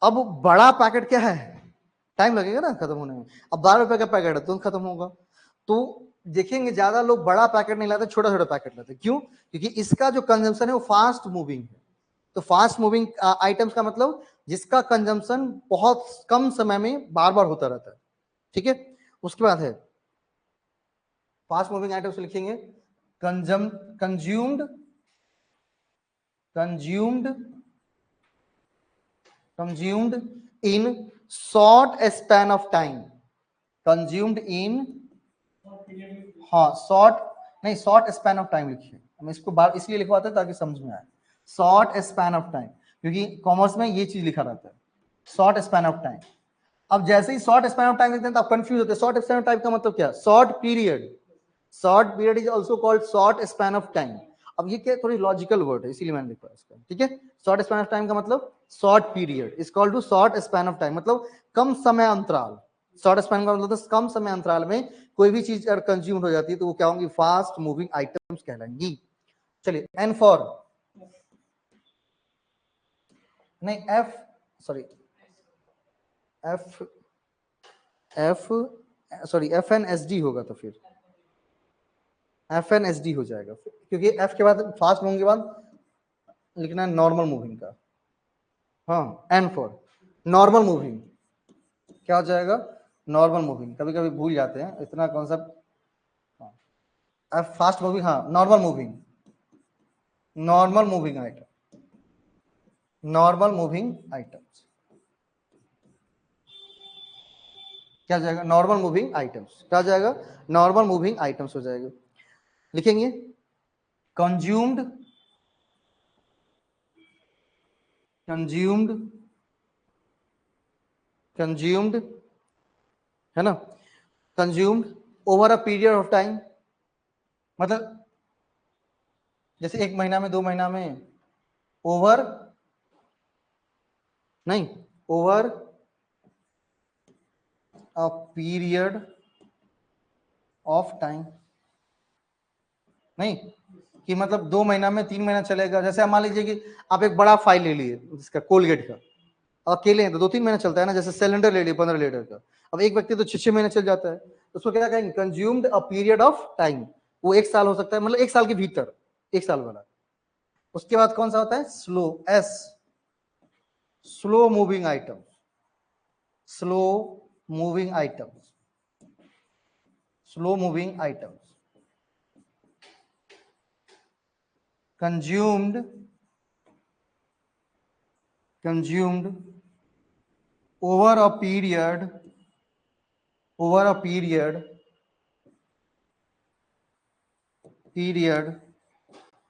अब बड़ा पैकेट क्या है, टाइम लगेगा ना खत्म होने में। अब 12 रुपए का पैकेट है तो खत्म होगा, तो देखेंगे ज्यादा लोग बड़ा पैकेट नहीं लाते, छोटा छोटा पैकेट लाते। क्यों, क्योंकि इसका जो कंजम्पशन है वो फास्ट मूविंग है। तो फास्ट मूविंग आइटम्स का मतलब जिसका कंजम्पशन बहुत कम समय में बार बार होता रहता है, ठीक है। उसके बाद है फास्ट मूविंग आइटम्स लिखेंगे, consumed consumed consumed in short span of time, consumed in, हाँ शॉर्ट नहीं, शॉर्ट स्पैन ऑफ टाइम लिखिए। हम इसको बार इसलिए लिखवाते हैं ताकि समझ में आए, शॉर्ट स्पैन ऑफ टाइम, क्योंकि कॉमर्स में ये चीज लिखा रहता है, शॉर्ट स्पैन ऑफ टाइम। अब जैसे ही शॉर्ट स्पैन ऑफ टाइम लिखते हैं तो आप कंफ्यूज होते हैं, शॉर्ट स्पैन ऑफ टाइम का मतलब क्या, short period, short period is also called short span of time. अब ये क्या थोड़ी लॉजिकल वर्ड है इसीलिए मैंने लिखा इसका, ठीक है। शॉर्ट स्पैन ऑफ टाइम का मतलब short period is called to short span of time, मतलब कम समय अंतराल। शॉर्ट स्पैन का मतलब कम समय अंतराल में कोई भी चीज अगर कंज्यूम हो जाती है तो वो क्या होंगी, फास्ट मूविंग आइटम्स कहलाएंगी। चलिए एन फॉर, नहीं F, sorry F, F sorry FNSD होगा, तो फिर FNSD हो जाएगा, क्योंकि एफ के बाद फास्ट मूविंग के बाद लिखना है नॉर्मल मूविंग का। हाँ एन फॉर नॉर्मल मूविंग, क्या हो जाएगा, नॉर्मल मूविंग। कभी कभी भूल जाते हैं इतना कॉन्सेप्ट। एफ फास्ट मूविंग, हाँ normal moving, normal moving item, normal moving items क्या जाएगा, नॉर्मल मूविंग आइटम्स क्या जाएगा, नॉर्मल मूविंग आइटम्स हो जाएगा। लिखेंगे कंज्यूम्ड, कंज्यूम्ड, कंज्यूम्ड है ना, consumed over a period of time, मतलब जैसे 1 महीना में, 2 महीना में, ओवर नहीं, over a period of time, नहीं कि मतलब 2 महीना में, 3 महीना चलेगा। जैसे आप मान लीजिए कि आप एक बड़ा फाइल ले लिए जिसका कोलगेट का, अकेले हैं तो 2-3 महीना चलता है ना। जैसे सिलेंडर ले लिए 15 लीटर का, अब एक व्यक्ति तो 6-6 महीने चल जाता है, तो उसको क्या कहेंगे, consumed a period of time. वो 1 साल हो सकता है, मतलब 1 साल के भीतर, 1 साल वाला। उसके बाद कौन सा होता है, slow, S, slow moving item, slow moving items, slow moving items, consumed, consumed over a period, over a period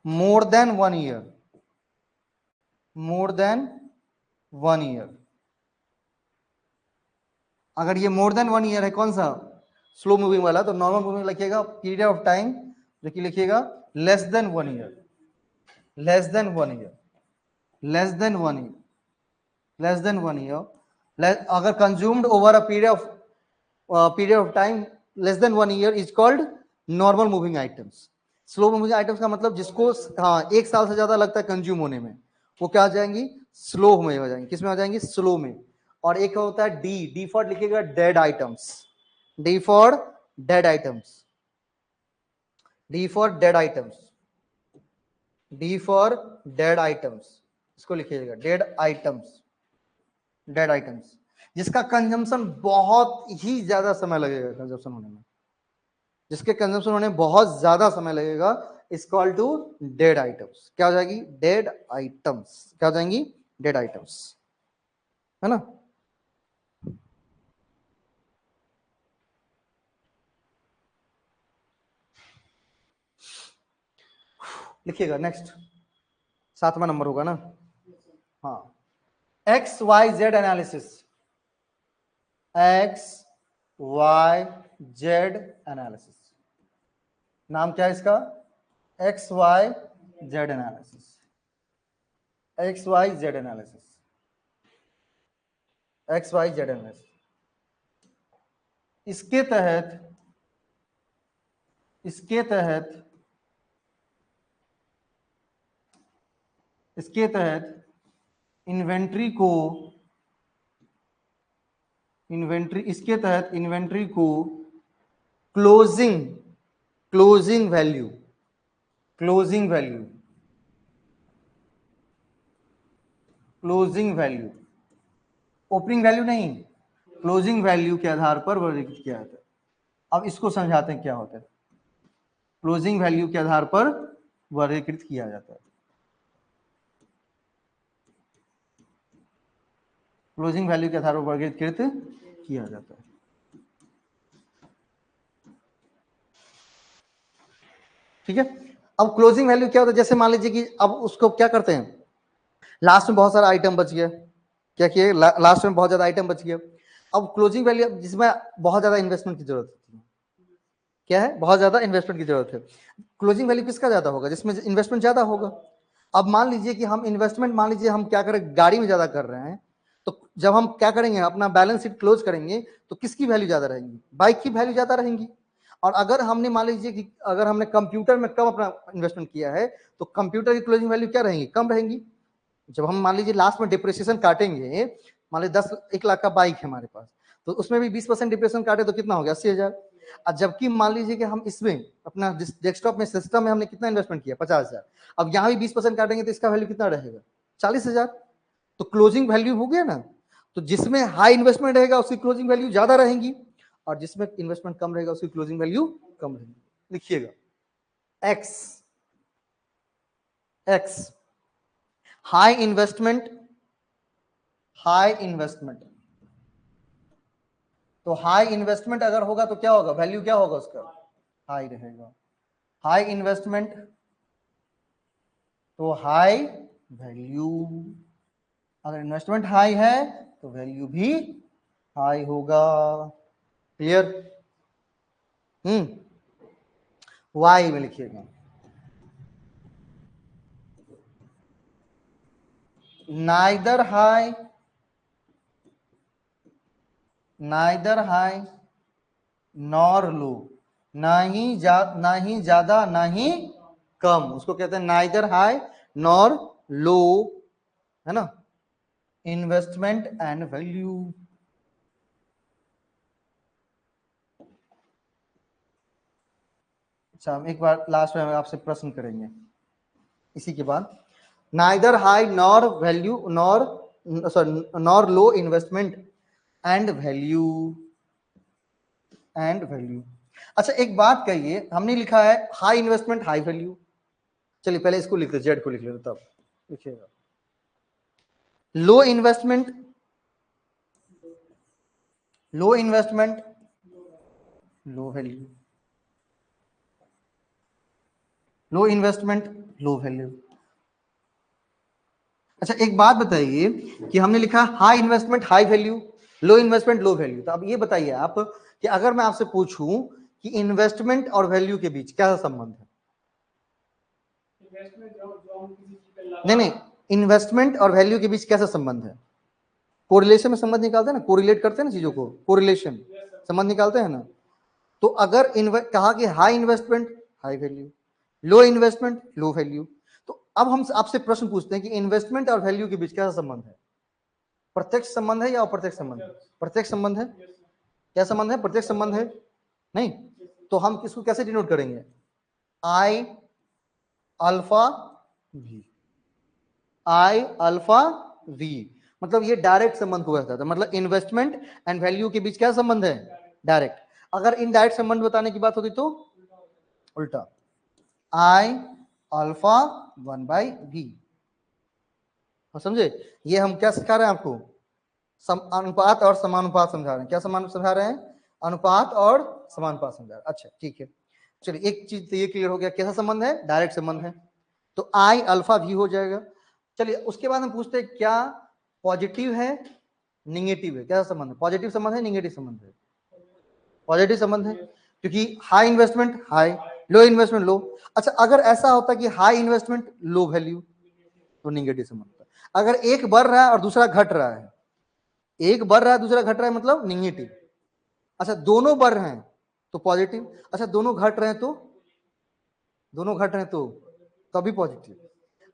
more than 1 year, more than 1 year। अगर ये मोर देन 1 ईयर है, कौन सा, स्लो मूविंग वाला, तो नॉर्मल मूविंग लिखिएगा period of time, जो कि लिखिएगा less than 1 year, less than 1 year, less than 1 year, less than 1 year. अगर consumed over a period of time less than 1 year is called normal moving items. Slow moving items का मतलब जिसको हाँ 1 साल से ज्यादा लगता है कंज्यूम होने में, वो क्या आ जाएंगी, स्लो में हो जाएंगी। किसमें आ जाएंगी, स्लो में। और एक होता है डी, डी फॉर लिखिएगा dead items, D for dead items, D for dead items, D for dead items, इसको लिखिएगा डेड आइटम्स, डेड आइटम्स। जिसका कंजम्पशन बहुत ही ज्यादा समय लगेगा कंजम्पशन होने में, जिसके कंजम्पशन होने में बहुत ज्यादा समय लगेगा, is call to dead items. क्या हो जाएगी? Dead items. क्या हो जाएंगी? डेड आइटम्स, है ना। लिखिएगा नेक्स्ट, 7वां नंबर होगा ना। हाँ, X Y Z analysis, X Y Z analysis, नाम क्या है इसका? X Y Z analysis, X Y Z analysis, X Y Z analysis. इसके तहत इसके तहत इसके तहत इन्वेंट्री को इसके तहत इन्वेंट्री को closing closing value closing value closing value opening value नहीं, क्लोजिंग वैल्यू के आधार पर वर्गीकृत किया जाता है। अब इसको समझाते हैं क्या होता है। क्लोजिंग वैल्यू के आधार पर वर्गीकृत किया जाता है। क्लोजिंग वैल्यू के आधार पर वर्गीकृत किया जाता है। ठीक है। अब क्लोजिंग वैल्यू क्या होता है? जैसे मान लीजिए कि अब उसको क्या करते हैं, लास्ट में बहुत सारा आइटम बच गया, क्या किए, लास्ट में बहुत ज्यादा आइटम बच गया। अब क्लोजिंग वैल्यू जिसमें बहुत ज्यादा इन्वेस्टमेंट की जरूरत होती है, क्या है? बहुत ज्यादा इन्वेस्टमेंट की जरूरत है। क्लोजिंग वैल्यू किसका ज्यादा होगा? जिसमें इन्वेस्टमेंट ज्यादा होगा। अब मान लीजिए कि हम इन्वेस्टमेंट, मान लीजिए हम क्या करें, गाड़ी में ज्यादा कर रहे हैं, तो जब हम क्या करेंगे, अपना बैलेंस शीट क्लोज करेंगे, तो किसकी वैल्यू ज्यादा रहेगी? बाइक की वैल्यू ज्यादा रहेगी। और अगर हमने मान लीजिए कि अगर हमने कंप्यूटर में कम अपना इन्वेस्टमेंट किया है, तो कंप्यूटर की क्लोजिंग वैल्यू क्या रहेंगी? कम रहेंगी। जब हम मान लीजिए लास्ट में डिप्रिसिएशन काटेंगे, मान लीजिए 1 लाख का बाइक है हमारे पास, तो उसमें भी 20% डिप्रिसिएशन काटे तो कितना हो गया? 80,000। और जबकि मान लीजिए कि हम इसमें अपना डेस्कटॉप में सिस्टम में हमने कितना इन्वेस्टमेंट किया? 50,000। अब यहाँ भी 20% काटेंगे तो इसका वैल्यू कितना रहेगा? 40,000। तो क्लोजिंग वैल्यू हो गया ना। तो जिसमें हाई इन्वेस्टमेंट रहेगा उसकी क्लोजिंग वैल्यू ज्यादा रहेगी, और जिसमें इन्वेस्टमेंट कम रहेगा उसकी क्लोजिंग वैल्यू कम रहेगी। लिखिएगा एक्स एक्स हाई इन्वेस्टमेंट तो हाई इन्वेस्टमेंट अगर होगा तो क्या होगा? वैल्यू क्या होगा उसका? हाई रहेगा। हाई इन्वेस्टमेंट तो हाई वैल्यू, अगर इन्वेस्टमेंट हाई है तो वैल्यू भी हाई होगा। क्लियर? वाई में लिखिएगा नाइदर हाई नॉर लो, ना ही ज्यादा ना ही कम, उसको कहते हैं नाइदर हाई नॉर लो, है ना। Investment and value. अच्छा, हम एक बार लास्ट में आपसे प्रश्न करेंगे इसी के बाद। Neither high nor value nor low investment and value. अच्छा, एक बात कहिए, हमने लिखा है हाई इन्वेस्टमेंट हाई वैल्यू। चलिए पहले इसको लिख दो, जेड को लिख लेते तब लिखिएगा। लो इन्वेस्टमेंट लो वैल्यू, लो इन्वेस्टमेंट लो वैल्यू। अच्छा, एक बात बताइए कि हमने लिखा हाई इन्वेस्टमेंट हाई वैल्यू, लो इन्वेस्टमेंट लो वैल्यू। तो अब ये बताइए आप कि अगर मैं आपसे पूछूं कि इन्वेस्टमेंट और वैल्यू के बीच क्या संबंध है? नहीं, इन्वेस्टमेंट और वैल्यू के बीच कैसा संबंध है? कोरिलेशन में संबंध निकालते हैं ना, कोरिलेट करते हैं ना चीजों को, कोरिलेशन संबंध निकालते हैं ना। तो अगर कहा कि हाई इन्वेस्टमेंट हाई वैल्यू, लो इन्वेस्टमेंट लो वैल्यू, तो अब हम आपसे प्रश्न पूछते हैं कि इन्वेस्टमेंट और वैल्यू के बीच कैसा संबंध है? प्रत्यक्ष संबंध है या अप्रत्यक्ष संबंध है? प्रत्यक्ष संबंध है। क्या संबंध है? प्रत्यक्ष संबंध है। नहीं, तो हम किसको कैसे डिनोट करेंगे? I alpha V, I alpha V, मतलब ये डायरेक्ट संबंध हुआ था, मतलब इन्वेस्टमेंट एंड वैल्यू के बीच क्या संबंध है, डायरेक्ट। अगर इनडायरेक्ट संबंध बताने की बात होती तो उल्टा, आई अल्फा 1/v। समझे, ये हम क्या सिखा रहे हैं आपको, अनुपात और समानुपात समझा रहे हैं। क्या समान समझा रहे हैं, अनुपात और समानुपात समझा रहे हैं। अच्छा ठीक है, चलिए एक चीज तो ये क्लियर हो गया, कैसा संबंध है, डायरेक्ट संबंध है, तो आई अल्फा भी हो जाएगा। चलिए उसके बाद हम पूछते हैं क्या पॉजिटिव है निगेटिव है, कैसा संबंध है, पॉजिटिव संबंध है निगेटिव संबंध है, पॉजिटिव संबंध है, क्योंकि हाई इन्वेस्टमेंट हाई, लो इन्वेस्टमेंट लो। अच्छा अगर ऐसा होता कि हाई इन्वेस्टमेंट लो वैल्यू तो निगेटिव संबंध था। अगर एक बढ़ रहा है और दूसरा घट रहा है, एक बढ़ रहा है दूसरा घट रहा है मतलब निगेटिव। अच्छा दोनों बढ़ रहे हैं तो पॉजिटिव, अच्छा दोनों घट रहे हैं तो, दोनों घट रहे हैं तो तभी पॉजिटिव,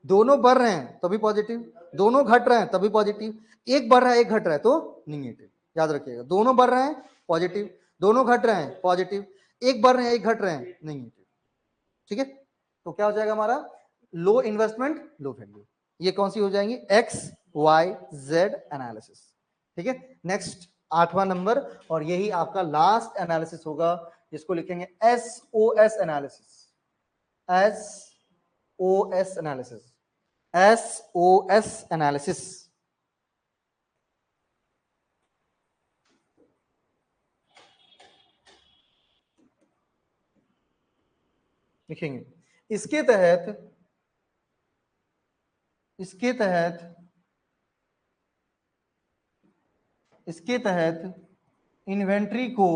दोनों बढ़ रहे हैं तभी पॉजिटिव, दोनों घट रहे हैं तभी पॉजिटिव, एक बढ़ रहा है एक घट रहा है तो निगेटिव। याद रखिएगा, दोनों बढ़ रहे हैं पॉजिटिव, दोनों घट रहे हैं पॉजिटिव, एक बढ़ रहे हैं एक घट रहे हैं निगेटिव। ठीक है, तो क्या हो जाएगा हमारा, लो इन्वेस्टमेंट लो वैल्यू। ये कौन सी हो जाएंगी, एक्स वाई जेड एनालिसिस। ठीक है, नेक्स्ट 8वां नंबर, और यही आपका लास्ट एनालिसिस होगा, जिसको लिखेंगे SOS analysis, SOS analysis, SOS analysis. लिखेंगे इसके तहत, इसके तहत, इसके तहत इन्वेंट्री को,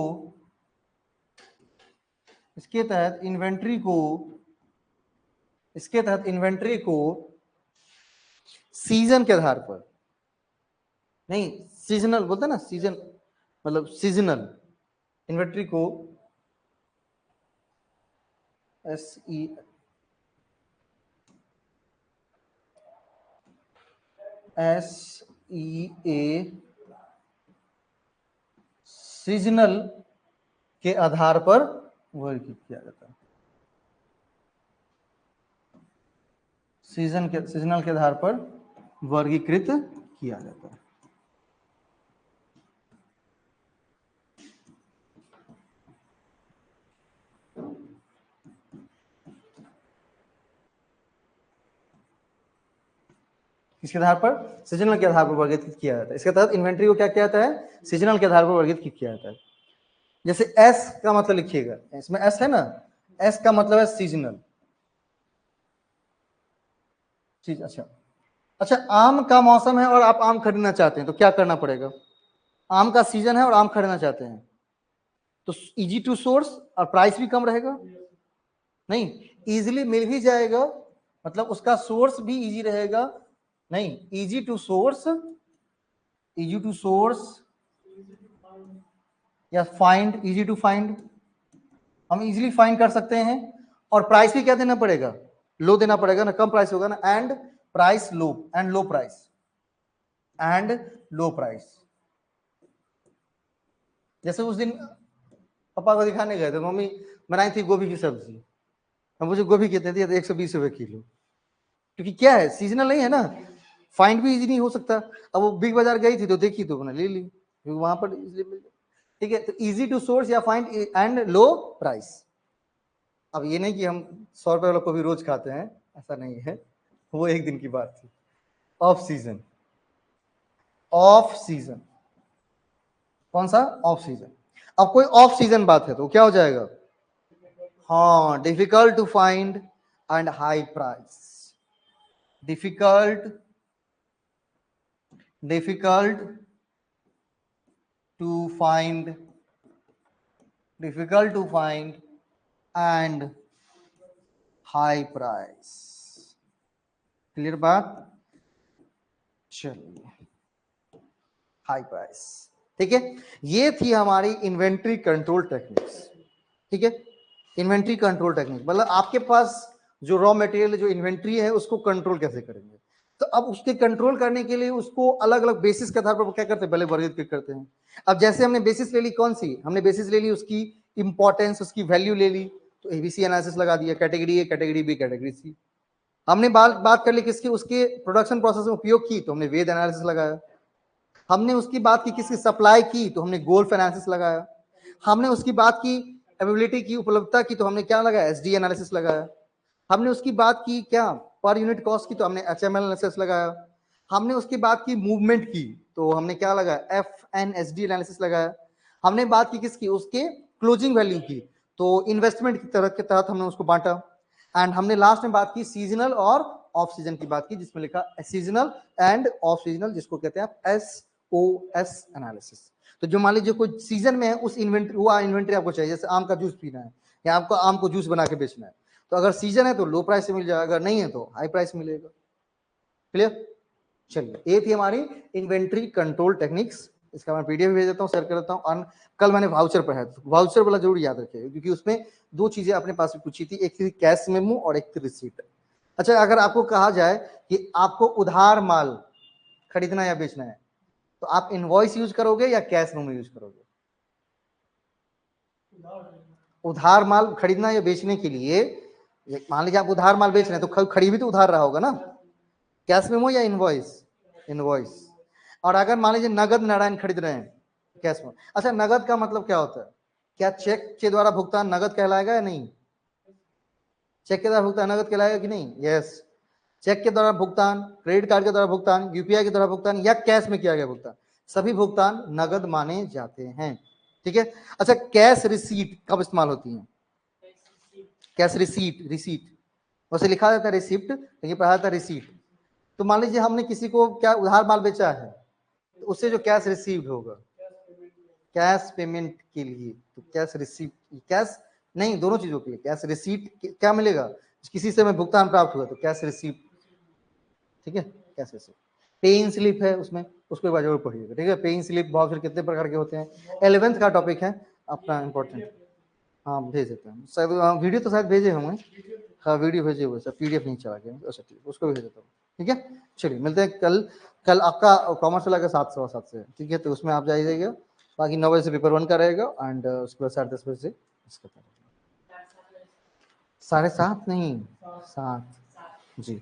इसके तहत इन्वेंट्री को, इसके तहत इन्वेंट्री को सीजन के आधार पर, नहीं सीजनल बोलते ना, सीजन मतलब सीजनल, इन्वेंट्री को SEA सीजनल के आधार पर वर्गीकृत किया जाता है, सीजनल के आधार पर वर्गीकृत किया जाता है। इसके आधार पर, सीजनल के आधार पर वर्गीकृत किया जाता है। इसके तहत इन्वेंट्री को क्या किया जाता है, सीजनल के आधार पर वर्गीकृत किया जाता है। जैसे एस का मतलब लिखिएगा, इसमें एस है ना, एस का मतलब है सीजनल चीज। अच्छा अच्छा, आम का मौसम है और आप आम खरीदना चाहते हैं तो क्या करना पड़ेगा, आम का सीजन है और आम खरीदना चाहते हैं तो इजी टू सोर्स और प्राइस भी कम रहेगा, नहीं इजीली मिल भी जाएगा, मतलब उसका सोर्स भी इजी रहेगा, नहीं easy to source, easy to source या फाइंड, इजी टू फाइंड, हम इजीली फाइंड कर सकते हैं। और प्राइस भी क्या देना पड़ेगा, लो देना पड़ेगा ना, कम प्राइस होगा ना, and price low, and low price, and low price. जैसे उस दिन पापा को दिखाने गए थे, मम्मी बनाई थी गोभी की सब्जी, अब मुझे गोभी कितने दिया, 120 रुपए किलो, क्योंकि क्या है सीजनल नहीं है ना, फाइंड भी इजी नहीं हो सकता। अब वो बिग बाजार गई थी तो देखी तो मैंने ले ली, क्योंकि वहां पर इजीली मिल गया। ठीक है, तो इजी टू सोर्स या फाइंड एंड लो प्राइस। अब ये नहीं कि हम 100 रुपए वाला गोभी रोज खाते हैं, ऐसा नहीं है, वो एक दिन की बात थी। ऑफ सीजन, ऑफ सीजन, कौन सा ऑफ सीजन। अब कोई ऑफ सीजन बात है तो क्या हो जाएगा, हाँ difficult to find and high price, difficult, difficult to find, difficult to find and high price. Clear बात, चलिए हाई प्राइस। ठीक है, ये थी हमारी इन्वेंट्री कंट्रोल टेक्निक्स। ठीक है, इन्वेंट्री कंट्रोल टेक्निक मतलब आपके पास जो रॉ मटेरियल जो इन्वेंट्री है उसको कंट्रोल कैसे करेंगे, तो अब उसके कंट्रोल करने के लिए उसको अलग अलग बेसिस के आधार पर क्या करते हैं, पहले वर्गीकृत करते हैं। अब जैसे हमने बेसिस ले ली, कौन सी हमने बेसिस ले ली, उसकी इंपॉर्टेंस, उसकी वैल्यू ले ली, तो एबीसी एनालिसिस लगा दिया, category A, category B, category C. हमने बात कर ली किसकी, उसके प्रोडक्शन प्रोसेस में उपयोग की, तो हमने वेद एनालिसिस लगाया। हमने उसकी बात की किसकी सप्लाई की, तो हमने गोल्ड फाइनेंसिस लगाया। हमने उसकी बात की अवेलेबिलिटी की, उपलब्धता की, तो हमने क्या लगाया, एसडी एनालिसिस लगाया। हमने उसकी बात की क्या पर यूनिट कॉस्ट की, तो हमने एचएमएल एनालिसिस लगाया। हमने उसकी बात की मूवमेंट की, तो हमने क्या लगाया, एफएनएसडी एनालिसिस लगाया। हमने बात की किसकी, उसके क्लोजिंग वैल्यू की, तो इन्वेस्टमेंट की तरह के तहत हमने उसको बांटा। एंड हमने लास्ट में बात की सीजनल और ऑफ सीजन की बात की, जिसमें लिखा सीजनल एंड ऑफ सीजनल, जिसको कहते हैं एसओएस एनालिसिस। तो जो मान लीजिए कोई सीजन में है, उस इन्वेंट्री, वो इन्वेंट्री आपको चाहिए, जैसे आम का जूस पीना है या आपको आम को जूस बना के बेचना है, तो अगर सीजन है तो लो प्राइस से मिल जाएगा, अगर नहीं है तो हाई प्राइस मिलेगा। क्लियर? चलिए, ये थी हमारी इन्वेंट्री कंट्रोल टेक्निक्स। इसका मैं पीडीएफ भेज देता हूँ, शेयर कर देता हूँ। और कल मैंने वाउचर पढ़ाया था, वाउचर वाला जरूर याद रखिएगा, क्योंकि उसमें दो चीजें अपने पास में पूछी थी, एक थी कैश मेमो और एक थी रिसीट। अच्छा, अगर आपको कहा जाए कि आपको उधार माल खरीदना या बेचना है, तो आप इनवॉइस यूज करोगे या कैश मेमो यूज करोगे? उधार माल खरीदना या बेचने के लिए, मान लीजिए आप उधार माल बेच रहे हैं, तो खरीद भी तो उधार रहा होगा ना, कैश मेमो या इनवॉइस? इनवॉइस। और अगर मान लीजिए नगद नारायण खरीद रहे हैं, कैश मेमो। अच्छा, नगद का मतलब क्या होता है? क्या चेक के द्वारा भुगतान नगद कहलाएगा या नहीं? चेक के द्वारा भुगतान नगद कहलाएगा कि नहीं? यस। चेक के द्वारा भुगतान, क्रेडिट कार्ड के द्वारा भुगतान, यूपीआई के द्वारा भुगतान या कैश में किया गया भुगतान, सभी भुगतान नगद माने जाते हैं। ठीक है। अच्छा, कैश रिसीट कब इस्तेमाल होती है? कैश रिसीट, रिसीट वैसे लिखा जाता है रिसिप्ट, लेकिन पढ़ा जाता है रिसीट। तो मान लीजिए हमने किसी को क्या उधार माल बेचा है, तो उससे जो कैश रिसीव्ड होगा, कैश पेमेंट के लिए, तो कैश रिसीप्ट, कैश नहीं, दोनों चीजों के लिए कैश रिसीट क्या मिलेगा, किसी से हमें भुगतान प्राप्त हुआ तो कैश रिसीप्ट। ठीक है, कैश रिसीप्ट। पेइंग स्लिप है उसमें, उसको एक बार जरूर पढ़िएगा। ठीक है, पेइंग स्लिप वाउचर कितने प्रकार के होते हैं, 11th का टॉपिक है अपना इंपॉर्टेंट। हाँ, भेज देते हैं शायद, वीडियो तो शायद भेजे होंगे। हाँ, वीडियो भेजे हुए सर, पीडीएफ नहीं चला गया। अच्छा ठीक, उसको भेज देता हूँ। ठीक है, चलिए मिलते हैं कल। कल आपका कॉमर्स वाला का 7 सवा 7 से, ठीक है, तो उसमें आप जाइएगा। बाकी 9 बजे से पेपर 1 का रहेगा, एंड उसके बाद 10:30 बजे से इसका 7:30 नहीं, 7 जी।